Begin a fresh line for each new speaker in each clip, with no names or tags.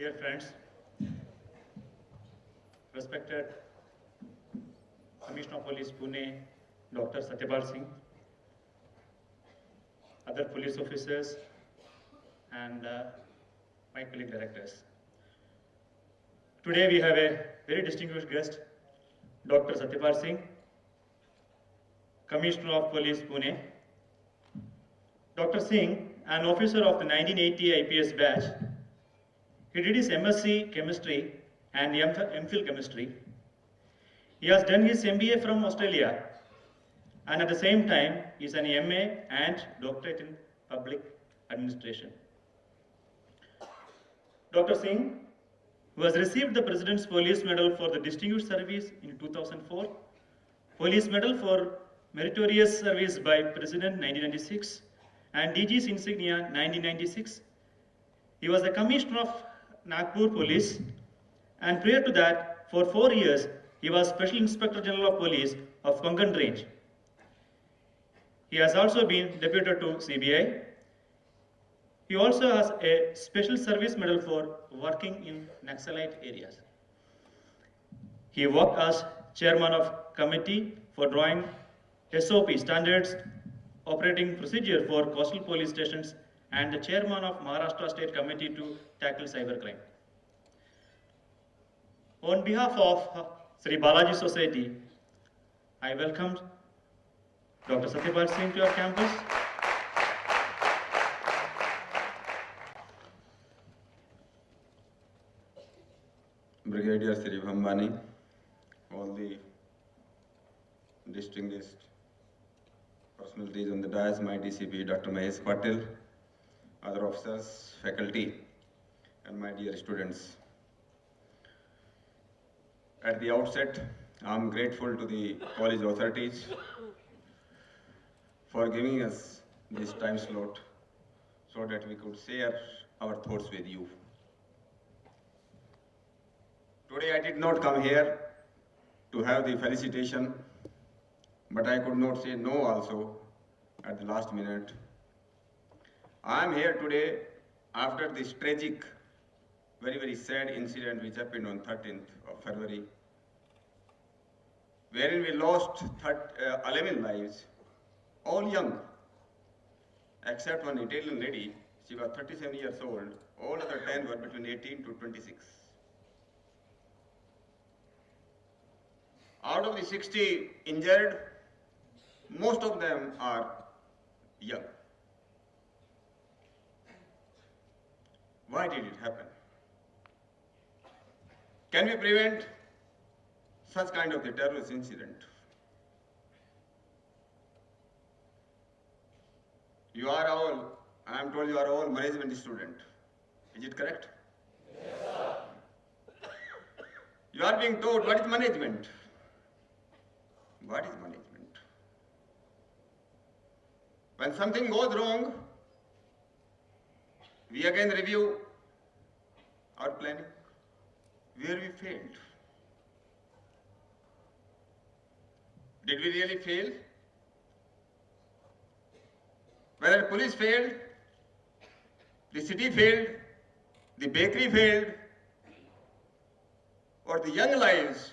Dear friends, respected Commissioner of Police Pune, Dr. Satyapal Singh, other police officers, and my colleague directors. Today we have a very distinguished guest, Dr. Satyapal Singh, Commissioner of Police Pune. Dr. Singh, an officer of the 1980 IPS batch, he did his MSc Chemistry and MPhil Chemistry. He has done his MBA from Australia, and at the same time is an MA and doctorate in public administration. Dr. Singh, who has received the President's Police Medal for the Distinguished Service in 2004, Police Medal for Meritorious Service by President 1996, and DG's Insignia 1996. He was the Commissioner of Nagpur Police, and prior to that, for 4 years, he was Special Inspector General of Police of Konkan Range. He has also been deputed to CBI. He also has a Special Service Medal for working in Naxalite areas. He worked as Chairman of Committee for drawing SOP, Standards Operating Procedure for Coastal Police Stations, and the Chairman of Maharashtra State Committee to tackle cybercrime. On behalf of Sri Balaji Society, I welcome Dr. Satyapal Singh to our campus.
Brigadier Sri Bhambani, all the distinguished personalities on the dais, my DCP Dr. Mahesh Patil, other officers, faculty, and my dear students. At the outset, I am grateful to the college authorities for giving us this time slot so that we could share our thoughts with you. Today I did not come here to have the felicitation, but I could not say no also at the last minute. I am here today after this tragic, very sad incident which happened on 13th of February, wherein we lost 11 lives, all young, except one Italian lady. She was 37 years old. All other 10 were between 18 to 26. Out of the 60 injured, most of them are young. Why did it happen? Can we prevent such kind of the terrorist incident? You are all, I am told you are all management student. Is it correct? Yes, sir. You are being told what is management? What is management? When something goes wrong, we again review our planning, where we failed. Did we really fail? Whether police failed, the city failed, the bakery failed, or the young lives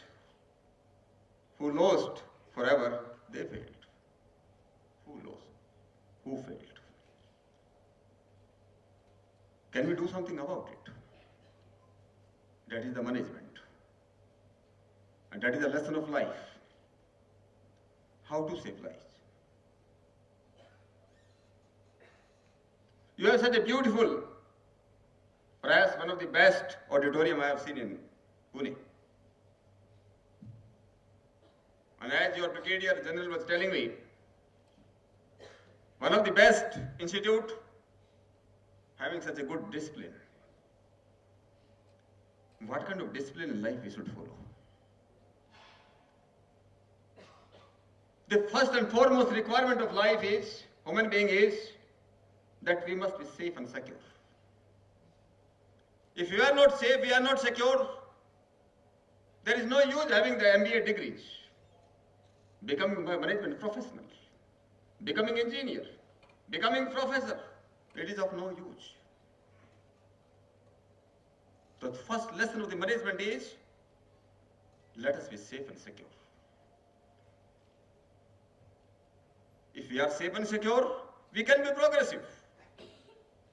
who lost forever, they failed. Who lost? Who failed? Can we do something about it? That is the management. And that is the lesson of life. How to save lives. You have such a beautiful, perhaps one of the best auditorium I have seen in Pune. And as your Brigadier General was telling me, one of the best institute having such a good discipline. What kind of discipline in life we should follow? The first and foremost requirement of life is, human being is, that we must be safe and secure. If we are not safe, we are not secure, there is no use having the MBA degrees, becoming a management professional, becoming engineer, becoming professor. It is of no use. So the first lesson of the management is, let us be safe and secure. If we are safe and secure, we can be progressive.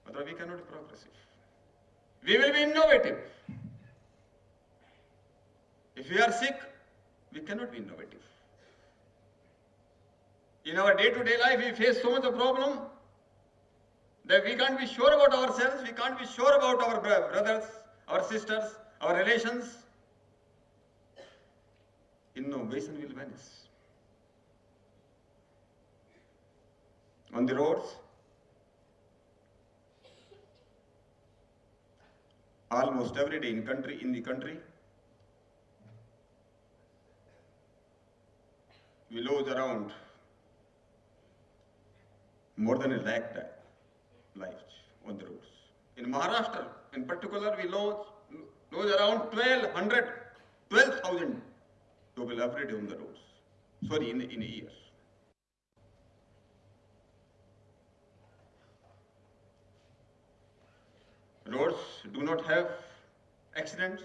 Otherwise, we cannot be progressive. We will be innovative. If we are sick, we cannot be innovative. In our day-to-day life, we face so much of problem that we can't be sure about ourselves, we can't be sure about our brothers, our sisters, our relations. Innovation will vanish. On the roads, almost every day in the country, we lose around more than 1 lakh lives on the roads. In Maharashtra, in particular, we lose around 12,000 people every day on the roads. Sorry, in a year. Roads do not have accidents.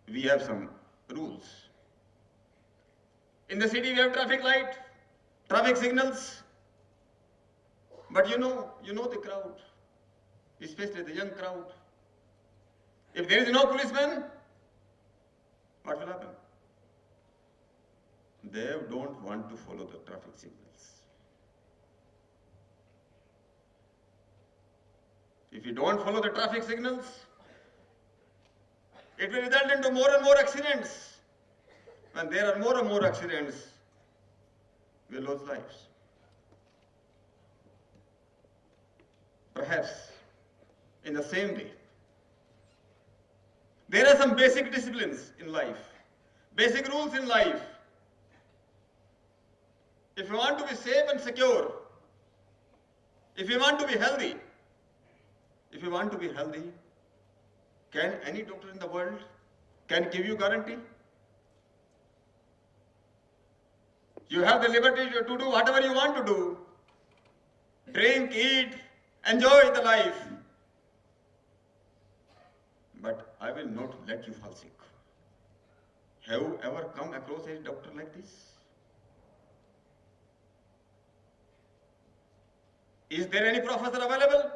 We have some rules. In the city, we have traffic light, traffic signals. But you know the crowd, especially the young crowd. If there is no policeman, what will happen? They don't want to follow the traffic signals. If you don't follow the traffic signals, it will result into more and more accidents. When there are more and more accidents, we lose lives. Perhaps in the same way, there are some basic disciplines in life, basic rules in life. If you want to be safe and secure, if you want to be healthy, can any doctor in the world can give you guarantee? You have the liberty to do whatever you want to do. Drink, eat, enjoy the life. But I will not let you fall sick. Have you ever come across a doctor like this? Is there any professor available?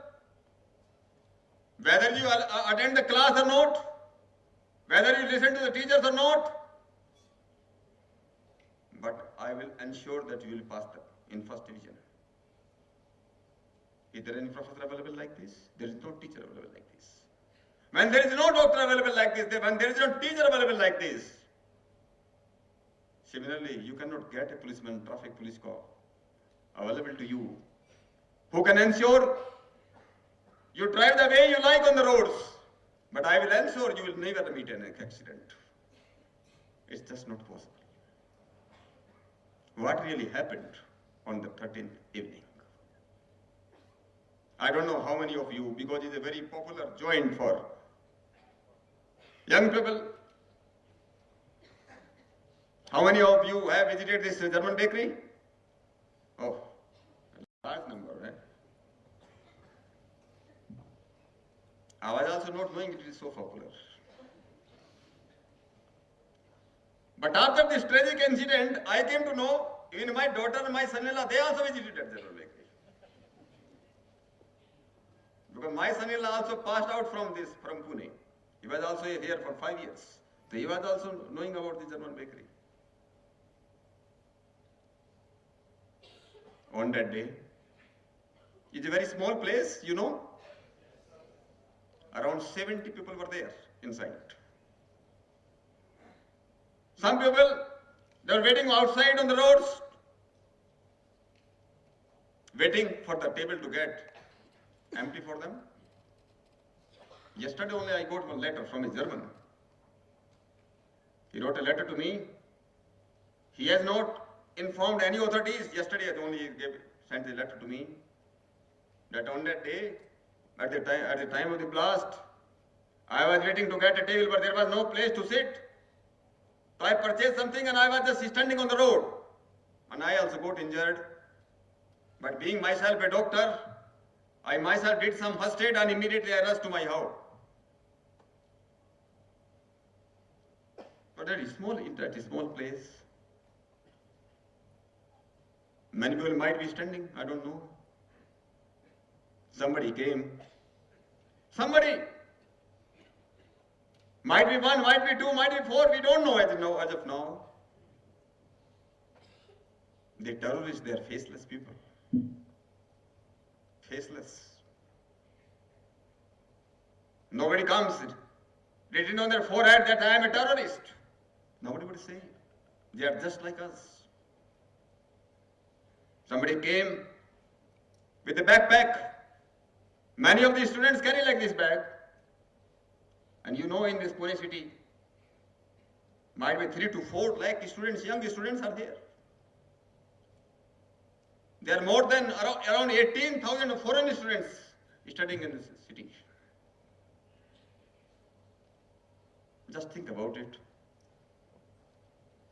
Whether you attend the class or not, whether you listen to the teachers or not, but I will ensure that you will pass in first division. Is there any professor available like this? There is no teacher available like this. When there is no doctor available like this, when there is no teacher available like this, similarly, you cannot get a policeman, traffic police car available to you who can ensure you drive the way you like on the roads, but I will ensure you will never meet an accident. It's just not possible. What really happened on the 13th evening? I don't know how many of you, because it's a very popular joint for young people. How many of you have visited this German bakery? Oh, a large number, right? I was also not knowing it is so popular. But after this tragic incident, I came to know even my daughter and my son-in-law, they also visited that General Bakery. Because my son-in-law also passed out from Pune. He was also here for 5 years. So he was also knowing about the German Bakery. On that day, it's a very small place, you know. Around 70 people were there inside. Some people, they were waiting outside on the roads, waiting for the table to get empty for them. Yesterday only I got one letter from a German. He wrote a letter to me. He has not informed any authorities. Yesterday only he sent a letter to me that on that day, at the time of the blast, I was waiting to get a table, but there was no place to sit. So I purchased something and I was just standing on the road. And I also got injured. But being myself a doctor, I myself did some first aid and immediately I rushed to my house. But that is small, in that small place. Many people might be standing, I don't know. Somebody came. Somebody. Might be one, might be two, might be four, we don't know as of now. The terrorists, they are faceless people. Faceless. Nobody comes written on their forehead that I am a terrorist. Nobody would say. They are just like us. Somebody came with a backpack. Many of the students carry like this bag. And you know, in this Pune city, might be 3 to 4 lakh students, young students are there. There are more than around 18,000 foreign students studying in this city. Just think about it.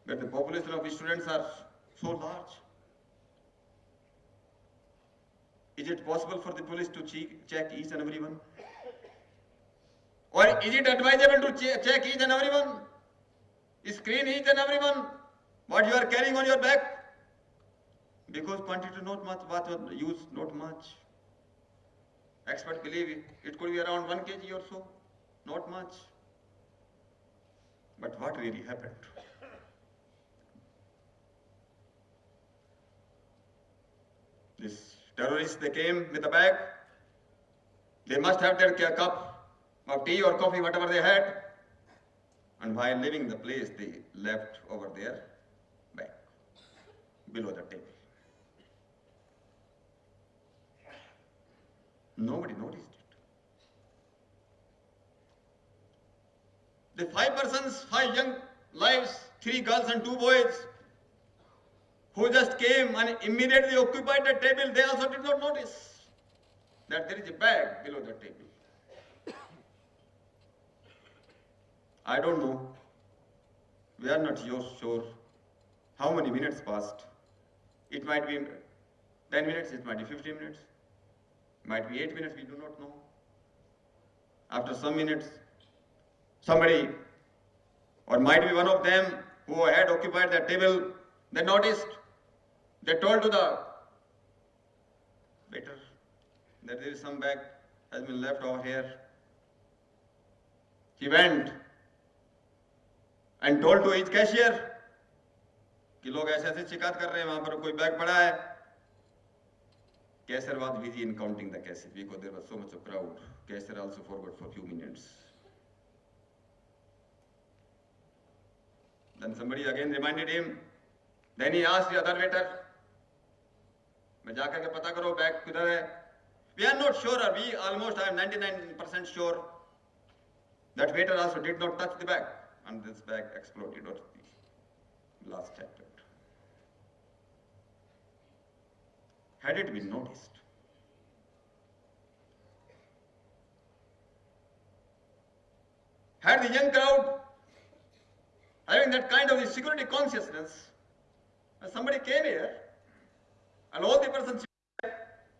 But the population of the students are so large. Is it possible for the police to check each and every one? Or is it advisable to check each and every one? Screen each and every one? What you are carrying on your back? Because quantity not much, what use not much. Experts believe it could be around 1 kg or so, not much. But what really happened? These terrorists, they came with a bag. They must have their cup of tea or coffee, whatever they had. And while leaving the place, they left over their bag, below the table. Nobody noticed it. The 5 persons, 5 young lives, 3 girls and 2 boys, who just came and immediately occupied the table, they also did not notice that there is a bag below the table. I don't know. We are not sure how many minutes passed. It might be 10 minutes, it might be 15 minutes, it might be 8 minutes, we do not know. After some minutes, somebody, or might be one of them who had occupied that table, they noticed, they told to the waiter that there is some bag has been left over here. He went and told to each cashier कि लोग ऐसे ऐसे शिकायत कर रहे हैं, वहां पर कोई बैग पड़ा है. Cashier was busy in counting the cases because there was so much of crowd. Cashier also forgot for a few minutes. Then somebody again reminded him. Then he asked the other waiter, मैं जाकर के पता करो bag किधर है. We are not sure, or we almost, I am 99% sure that waiter also did not touch the bag, and this bag exploded or the blast happened. Had it been noticed, had the young crowd having that kind of the security consciousness, and somebody came here, and all the persons,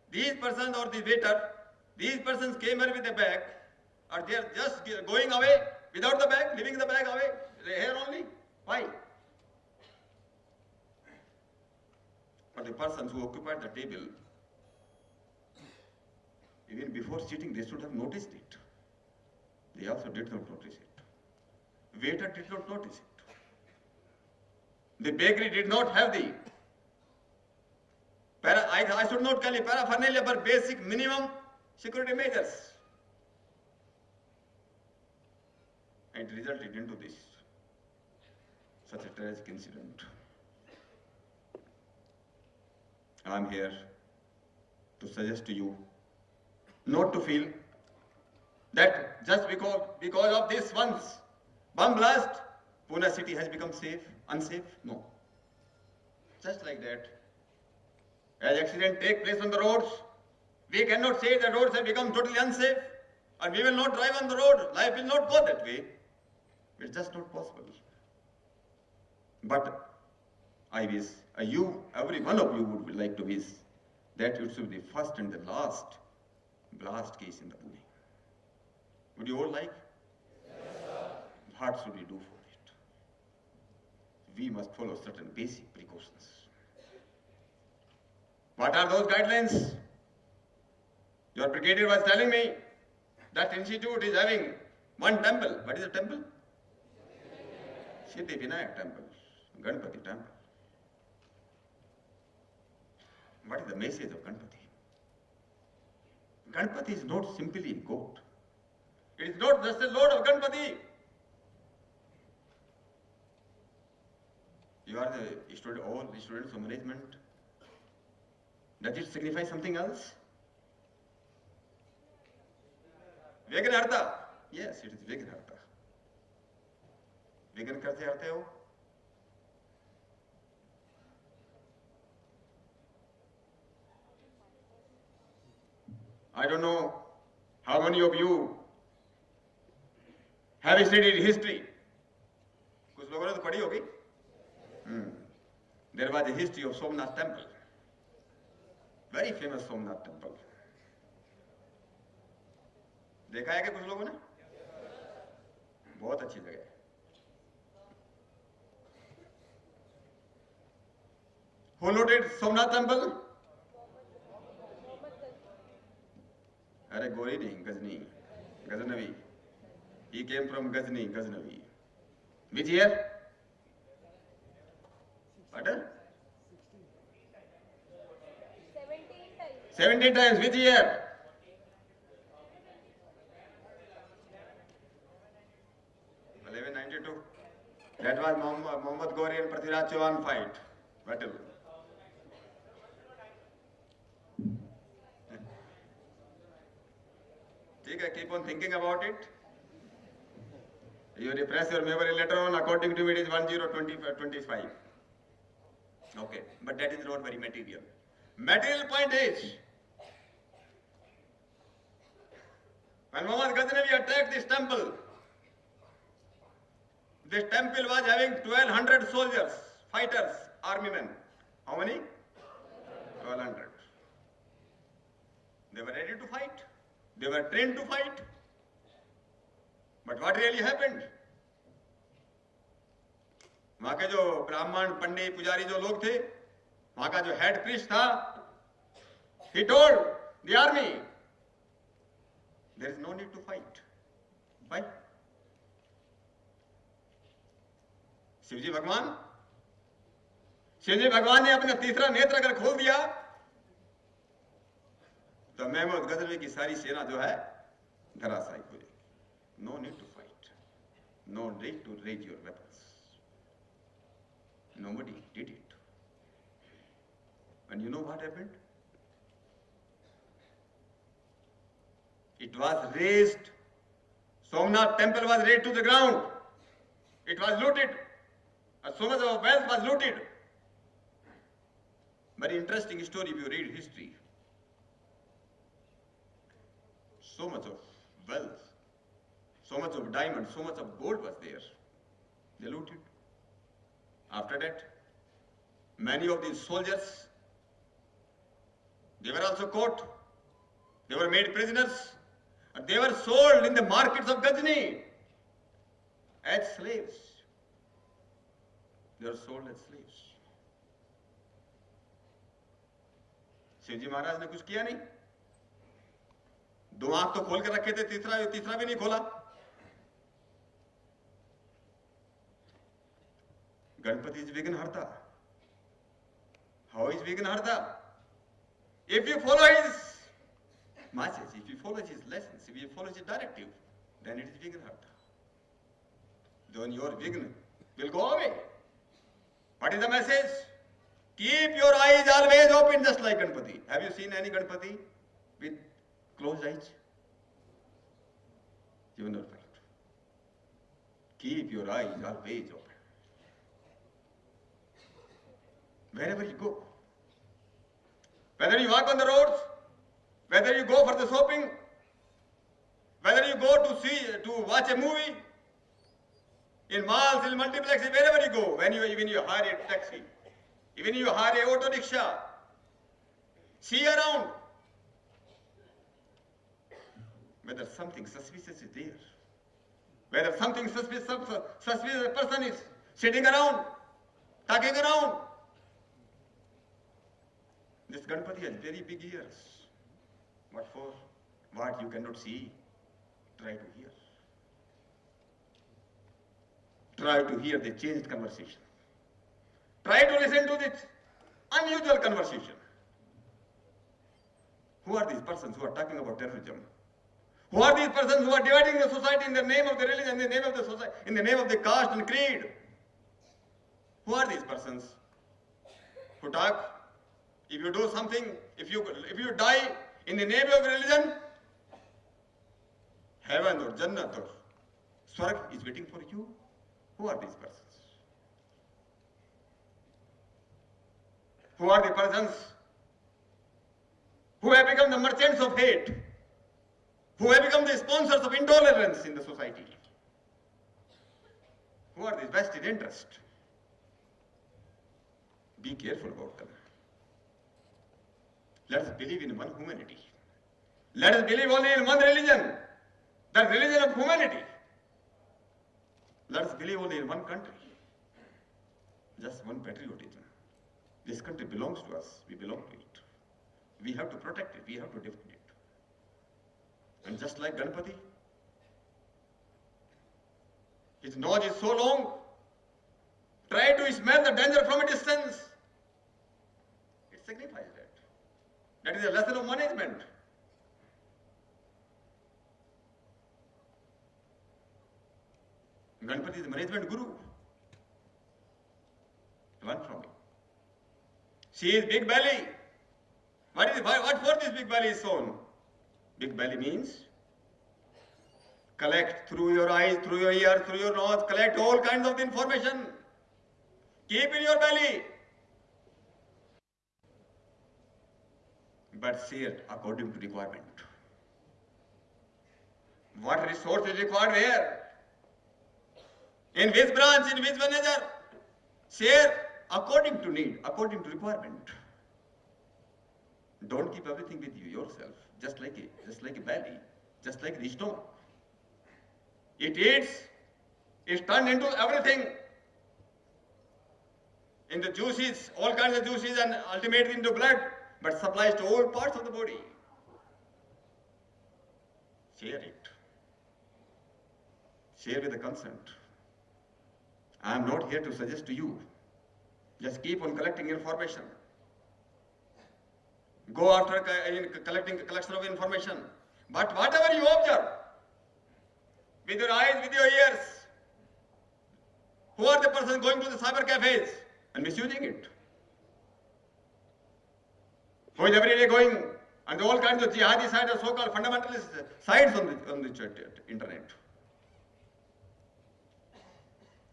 these persons or the waiter, these persons came here with a bag, or they are just going away without the bag, leaving the bag away, here only. Why? But the persons who occupied the table, even before sitting, they should have noticed it. They also did not notice it. Waiter did not notice it. The bakery did not have the I should not call it paraphernalia, but basic minimum security measures. And it resulted into this, such a tragic incident. I am here to suggest to you not to feel that just because of this once bomb blast, Pune city has become unsafe. No. Just like that, as accidents take place on the roads, we cannot say the roads have become totally unsafe, or we will not drive on the road. Life will not go that way. It's just not possible. But I wish every one of you would like to wish that it should be the first and the last blast case in the Pune. Would you all like? What should we do for it? We must follow certain basic precautions. What are those guidelines? Your brigadier was telling me that institute is having one temple. What is a temple? Siddhi Vinayak temple, Ganpati temple. What is the message of Ganpati? Ganpati is not simply a god. It is not just a lord of Ganpati. You are the student, all the students of management. Does it signify something else? Vignaharta. Yes, it is Vignaharta. Vigna करते हरते हो? I don't know how many of you have studied history. कुछ लोगों ने तो पढ़ी होगी. There was a history of Somnath temple. Very famous Somnath temple. देखा है क्या कुछ लोगों ने? बहुत अच्छी जगह है. Who looted Somnath temple? अरे गोरी नहीं, Ghazni, Ghaznavi. He came from Ghazni, Ghaznavi. Which year? What? 17 times. Which year? 1192. That was Muhammad Ghori and Prithviraj Chauhan fight. Battle. Keep on thinking about it. You repress your memory later on. According to me, it is 1025. Okay, but that is not very material. Material point is, when Muhammad Ghaznavi attacked this temple was having 1200 soldiers, fighters, army men. How many? 1200. They were ready to fight. They were trained to fight. But what really happened? वहां के जो ब्राह्मण पंडित पुजारी जो लोग थे, वहां का जो हेड प्रीस्ट था, he told the army, there is no need to fight. Why? Shivji भगवान ने अपना तीसरा नेत्र अगर खोल दिया तो महमूद गजनवी की सारी सेना जो है धराशायी हो जाएगी. No need to fight. No need to raise your weapons. Nobody did it. And you know what happened? It was razed. Somnath temple was razed to the ground. It was looted. So much of wealth was looted. Very interesting story if you read history. So much of wealth, so much of diamond, so much of gold was there. They looted. After that, many of these soldiers, they were also caught. They were made prisoners. And they were sold in the markets of Ghazni as slaves. They were sold as slaves. Shivji महाराज ने कुछ किया नहीं. दो आंख तो खोल के रखे थे, तीसरा भी नहीं खोला. Ganpati is Vignaharta. How is Vignaharta? If you follow his message, if you follow his lessons, if you follow his directive, then it is Vignaharta. Then your Vigna will go away. What is the message? Keep your eyes always open, just like Ganpati. Have you seen any Ganpati with closed eyes? You will not find. Keep your eyes always open. Wherever you go, whether you walk on the roads, whether you go for the shopping, whether you go to watch a movie, in malls, in multiplexes, wherever you go, even you hire a taxi, even you hire a auto rickshaw, see around. whether something suspicious is there, whether something suspicious person is sitting around, talking around. This Ganpati has very big ears. What for? What you cannot see, try to hear. Try to hear the changed conversation. Try to listen to this unusual conversation. Who are these persons who are talking about terrorism? Who are these persons who are dividing the society in the name of the religion, in the name of the society, in the name of the caste and creed? Who are these persons who talk? If you do something, if you die in the name of religion, heaven or Jannat or Swarg is waiting for you. Who are these persons? Who are the persons who have become the merchants of hate, who have become the sponsors of intolerance in the society? Who are these vested interest? Be careful about them. Let us believe in one humanity. Let us believe only in one religion, the religion of humanity. Let us believe only in one country, just one patriotism. This country belongs to us, we belong to it. We have to protect it, we have to defend it. And just like Ganpati, his nose is so long, try to smell the danger from a distance. It signifies that. That is a lesson of management. Ganpati is the management guru. Learn from him. She is big belly. What for this big belly is shown? Big belly means collect through your eyes, through your ears, through your nose, collect all kinds of information. Keep in your belly. But share it according to requirement. What resource is required where? In which branch, in which manager? Share according to need, according to requirement. Don't keep everything with you yourself, just like a belly, just like the stomach. It eats, it's turned into everything. In the juices, all kinds of juices, and ultimately into blood, but supplies to all parts of the body. Share it. Share with the consent. I am not here to suggest to you. Just keep on collecting information. Go after collection of information. But whatever you observe, with your eyes, with your ears, who are the persons going to the cyber cafes and misusing it? Who is every day going on all kinds of jihadi sites or so-called fundamentalist sites on the internet?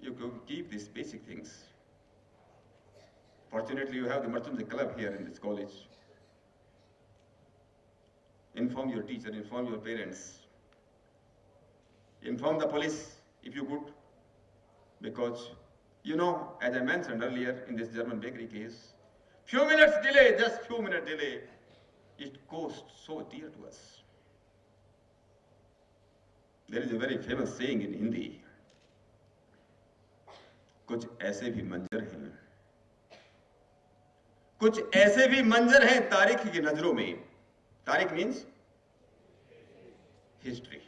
You keep these basic things. Fortunately, you have the Merchants Club here in this college. Inform your teacher, inform your parents. Inform the police if you could. Because, you know, as I mentioned earlier in this German bakery case, few minutes delay, just few minute delay, it cost so dear to us. There is a very famous saying in Hindi, कुछ ऐसे भी मंजर हैं, कुछ ऐसे भी मंजर हैं तारीख की नजरों में. तारीख means history.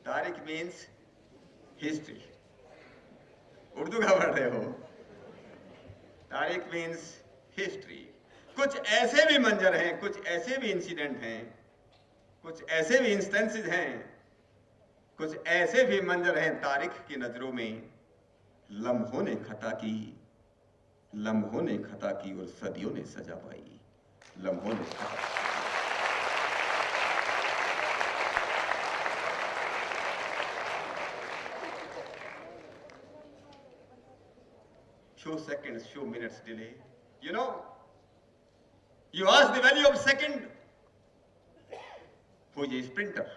तारीख means history. उर्दू का पढ़ रहे हो? तारीख means history. कुछ ऐसे भी मंजर हैं, कुछ ऐसे भी इंसिडेंट हैं, कुछ ऐसे भी इंस्टेंसेस हैं, कुछ ऐसे भी मंजर हैं तारीख की नजरों में. लम्हों ने खता की और सदियों ने सजा पाई. लम्हों ने खता. Few seconds, few minutes delay. You know, you ask the value of second. Who is a sprinter?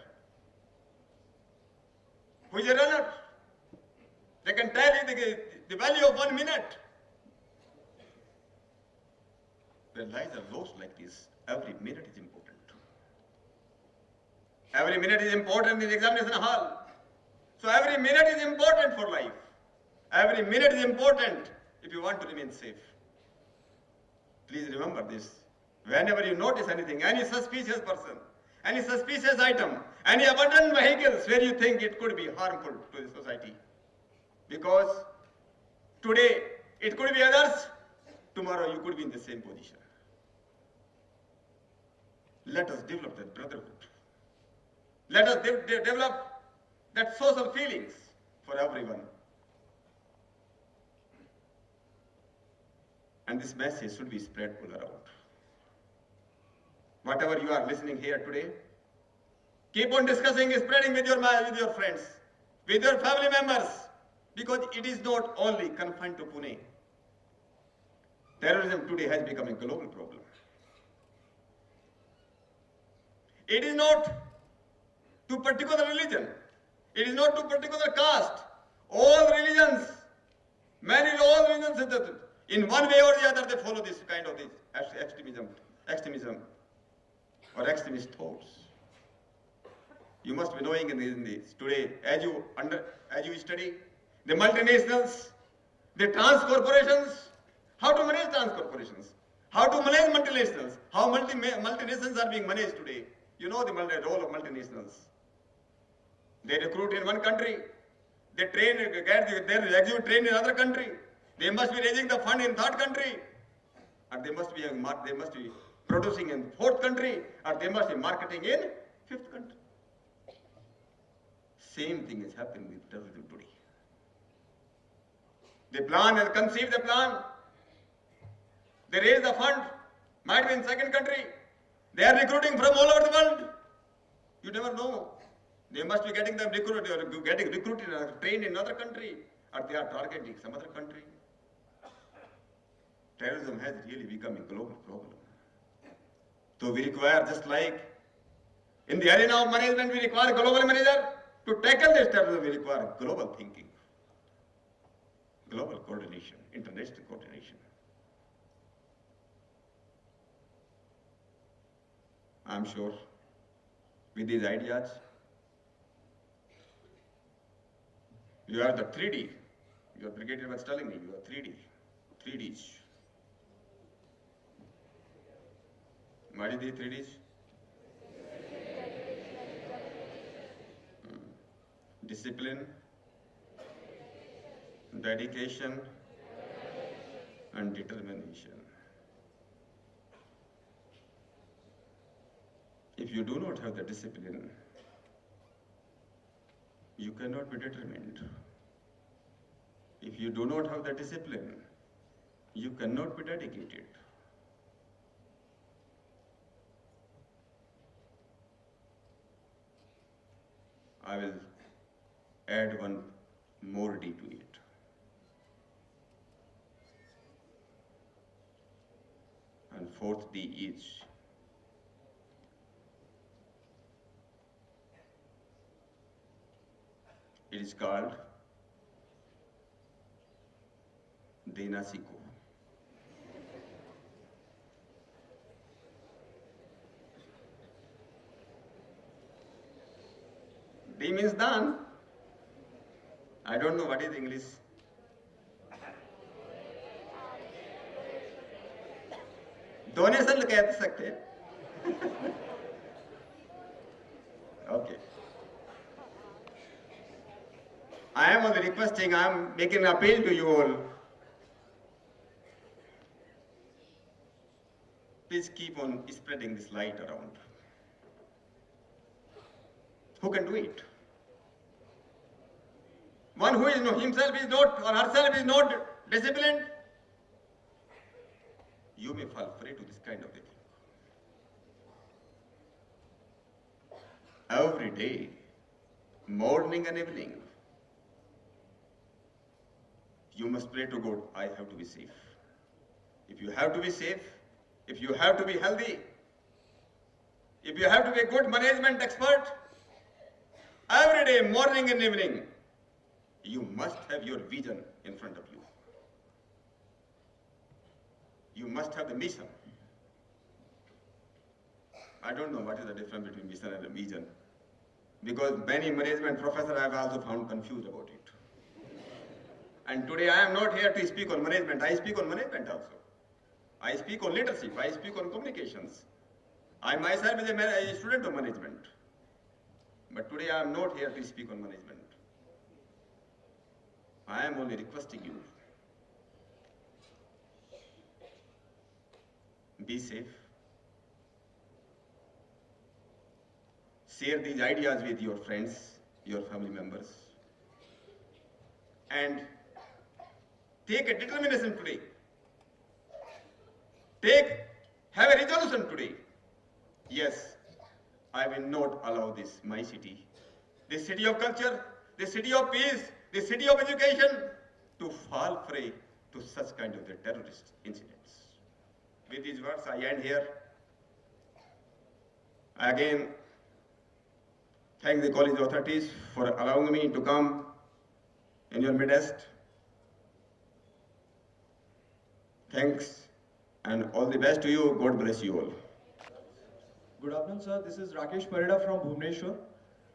Who is a runner? They can tell you the value of 1 minute. When lives are lost like this, every minute is important. Every minute is important in the examination hall. So every minute is important for life. Every minute is important if you want to remain safe. Please remember this. Whenever you notice anything, any suspicious person, any suspicious item, any abandoned vehicles where you think it could be harmful to the society. Because today it could be others, tomorrow you could be in the same position. Let us develop that brotherhood. Let us develop that social feelings for everyone. And this message should be spread all around. Whatever you are listening here today, keep on discussing, spreading with your friends, with your family members, because it is not only confined to Pune. Terrorism today has become a global problem. It is not to particular religion. It is not to particular caste. All religions, all religions, in one way or the other, they follow this kind of extremism or extremist thoughts. You must be knowing in this today, as you study the multinationals, the trans corporations, how to manage trans corporations, how to manage multinationals, how multinationals are being managed today. You know the role of multinationals. They recruit in one country, they train, get their execute train in another country. They must be raising the fund in third country, or they must be producing in fourth country, or they must be marketing in fifth country. Same thing is happening with terrorism today. They plan and conceive the plan. They raise the fund, might be in second country. They are recruiting from all over the world. You never know. They must be getting them recruited or getting recruited or trained in another country, or they are targeting some other country. Terrorism has really become a global problem. So we require, just like in the arena of management, we require a global manager. To tackle this terrorism, we require global thinking, global coordination, international coordination. I'm sure with these ideas, you are the 3D. Your brigadier was telling me, you are 3Ds. What is the 3Ds? Discipline, dedication, and determination. If you do not have the discipline, you cannot be determined. If you do not have the discipline, you cannot be dedicated. I will add one more D to it. And fourth D is it is called Dena Siko. D means done. I don't know what is English. Donation कह सकते हैं. Okay. I am only requesting, I am making an appeal to you all. Please keep on spreading this light around. Who can do it? One who is himself is not or herself is not disciplined, you may fall prey to this kind of thing. Every day, morning and evening, you must pray to God, I have to be safe. If you have to be safe, if you have to be healthy, if you have to be a good management expert, every day, morning and evening, you must have your vision in front of you. You must have the mission. I don't know what is the difference between mission and a vision. because many management professors I have also found confused about it. And today I am not here to speak on management, I speak on management also. I speak on leadership, I speak on communications. I myself is a student of management. But today I am not here to speak on management. I am only requesting you, be safe, share these ideas with your friends, your family members, and take a determination today. Have a resolution today. Yes, I will not allow this, my city, this city of culture, this city of peace, this city of education, to fall prey to such kind of the terrorist incidents. With these words, I end here. I again thank the college authorities for allowing me to come in your midst. Thanks and all the best to you. God bless you all.
Good afternoon, sir. This is Rakesh Parida from Bhubaneswar.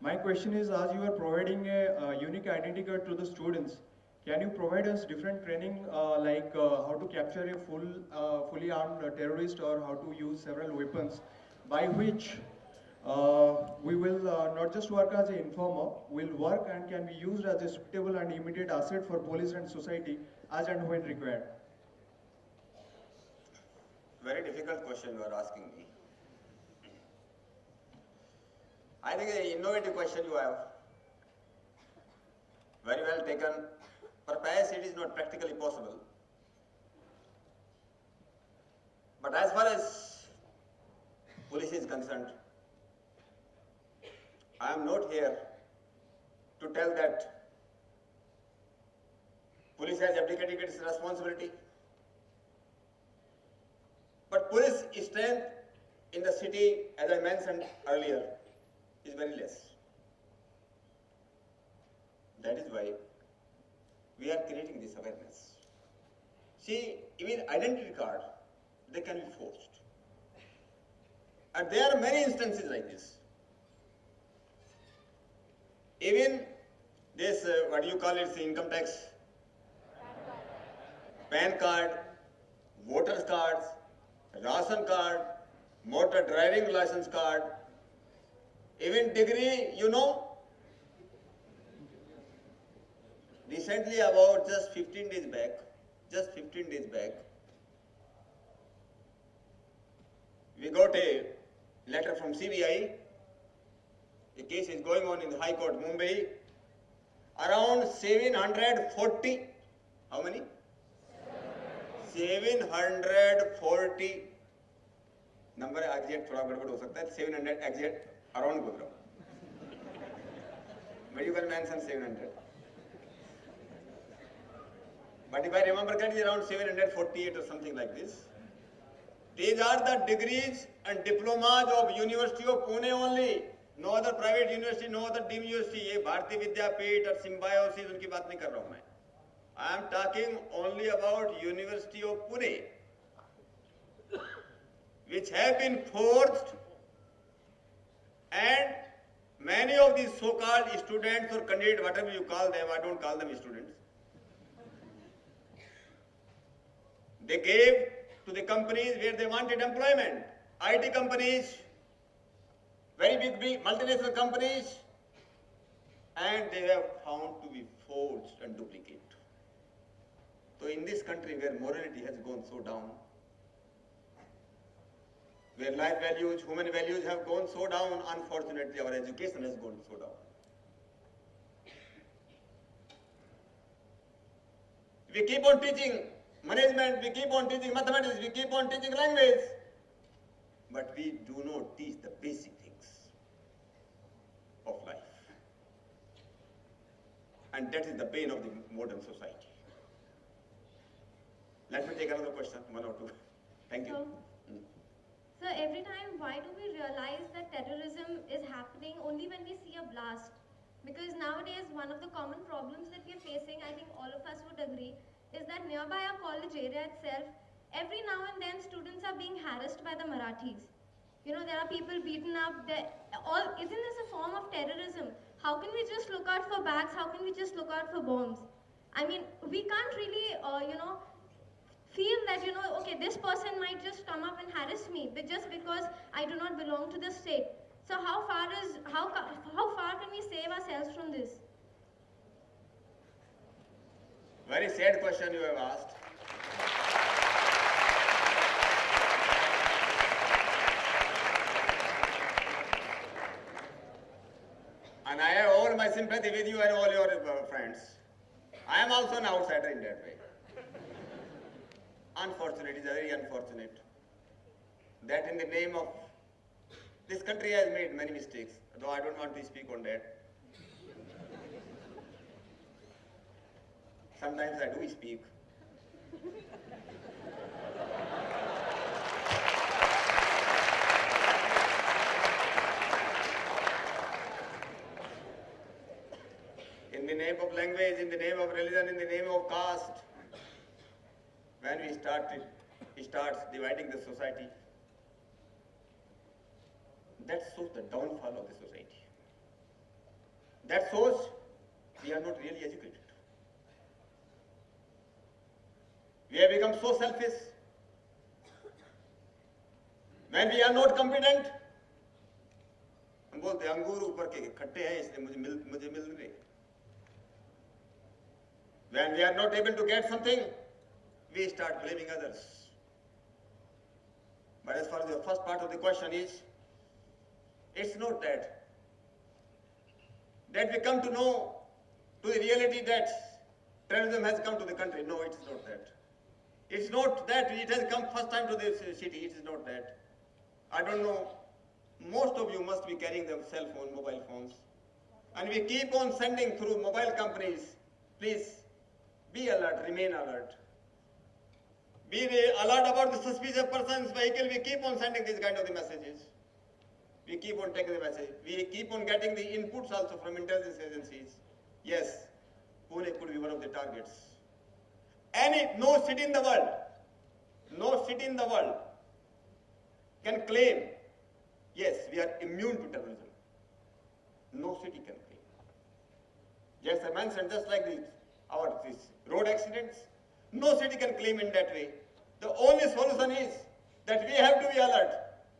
My question is, as you are providing a unique identity card to the students, can you provide us different training like how to capture a fully armed terrorist or how to use several weapons by which we will not just work as an informer, will work and can be used as a suitable and immediate asset for police and society as and when required?
Very difficult question you are asking me. I think an innovative question you have. Very well taken. Perhaps it is not practically possible. But as far as police is concerned, I am not here to tell that police has abdicated its responsibility. But police strength in the city, as I mentioned earlier, is very less. That is why we are creating this awareness. See, even identity card, they can be forged. And there are many instances like this. Even this, what do you call it, income tax, PAN card, voters cards, ration card, motor driving license card, even degree, recently about just 15 days back, we got a letter from CBI. The case is going on in the High Court, Mumbai. Around 740, how many? 740 number exact थोड़ा गड़बड़ हो सकता है 700 exact around बोल रहा हूँ but you can mention 700 but if I remember correctly around 748 or something like this. These are the degrees and diplomas of University of Pune only. No other private university, no other deemed university. ये भारतीय विद्यापीठ और symbiosis उनकी बात नहीं कर रहा हूँ मैं. I am talking only about University of Pune, which have been forged, and many of these so-called students or candidates, whatever you call them, I don't call them students, they gave to the companies where they wanted employment. IT companies, very big multinational companies, and they have found to be forged and duplicate. So in this country where morality has gone so down, where life values, human values have gone so down, unfortunately our education has gone so down. We keep on teaching management, we keep on teaching mathematics, we keep on teaching language, but we do not teach the basic things of life. And that is the pain of the modern society. Let me take another question, one or two. Thank you.
So every time, why do we realize that terrorism is happening only when we see a blast? Because nowadays, one of the common problems that we are facing, I think all of us would agree, is that nearby our college area itself, every now and then students are being harassed by the Marathis. You know, there are people beaten up, isn't this a form of terrorism? How can we just look out for bags? How can we just look out for bombs? I mean, we can't really, feel that, okay, this person might just come up and harass me, but just because I do not belong to the state. So how far can we save ourselves from this?
Very sad question you have asked. And I have all my sympathy with you and all your friends. I am also an outsider in that way. Unfortunate, it is very unfortunate that in the name of this country has made many mistakes, though I don't want to speak on that. Sometimes I do speak. In the name of language, in the name of religion, in the name of caste, when we starts dividing the society, that shows the downfall of the society. That shows we are not really educated. We have become so selfish. When we are not competent, हम बोलते हैं अंगूर ऊपर के खट्टे हैं इसलिए मुझे मिल नहीं. When we are not able to get something, we start blaming others. But as far as the first part of the question is, it's not that we come to know to the reality that terrorism has come to the country. No, it is not that. It's not that it has come first time to this city. It is not that. I don't know. Most of you must be carrying their cell phone, mobile phones. And we keep on sending through mobile companies. Please be alert, remain alert. Be alert about the suspicious person's vehicle. We keep on sending these kind of the messages. We keep on taking the message. We keep on getting the inputs also from intelligence agencies. Yes, Pune could be one of the targets. No city in the world can claim, yes, we are immune to terrorism. No city can claim. Yes, I mentioned just like these road accidents. No city can claim in that way. The only solution is that we have to be alert,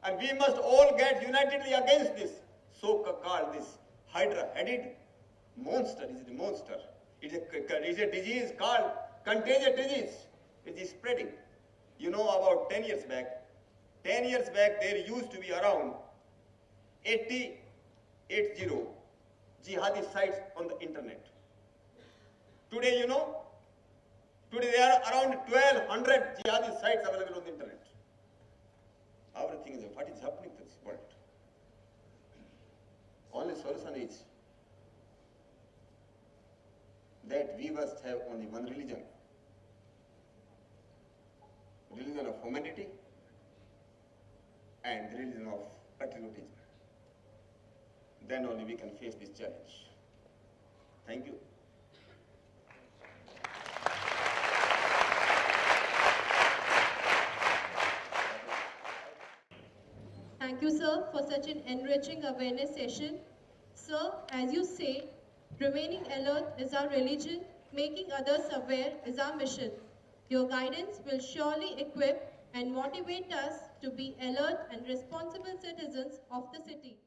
and we must all get unitedly against this so-called this hydra-headed monster. It is a monster. It is a disease called contagious disease. It is spreading. You know, about 10 years back, there used to be around 80 jihadi sites on the internet. Today, there are around 1,200 jihadi sites available on the internet. Our thing is, what is happening to this world? Only solution is that we must have only one religion of humanity and the religion of patriotism. Then only we can face this challenge. Thank you.
Thank you, sir, for such an enriching awareness session. Sir, as you say, remaining alert is our religion, making others aware is our mission. Your guidance will surely equip and motivate us to be alert and responsible citizens of the city.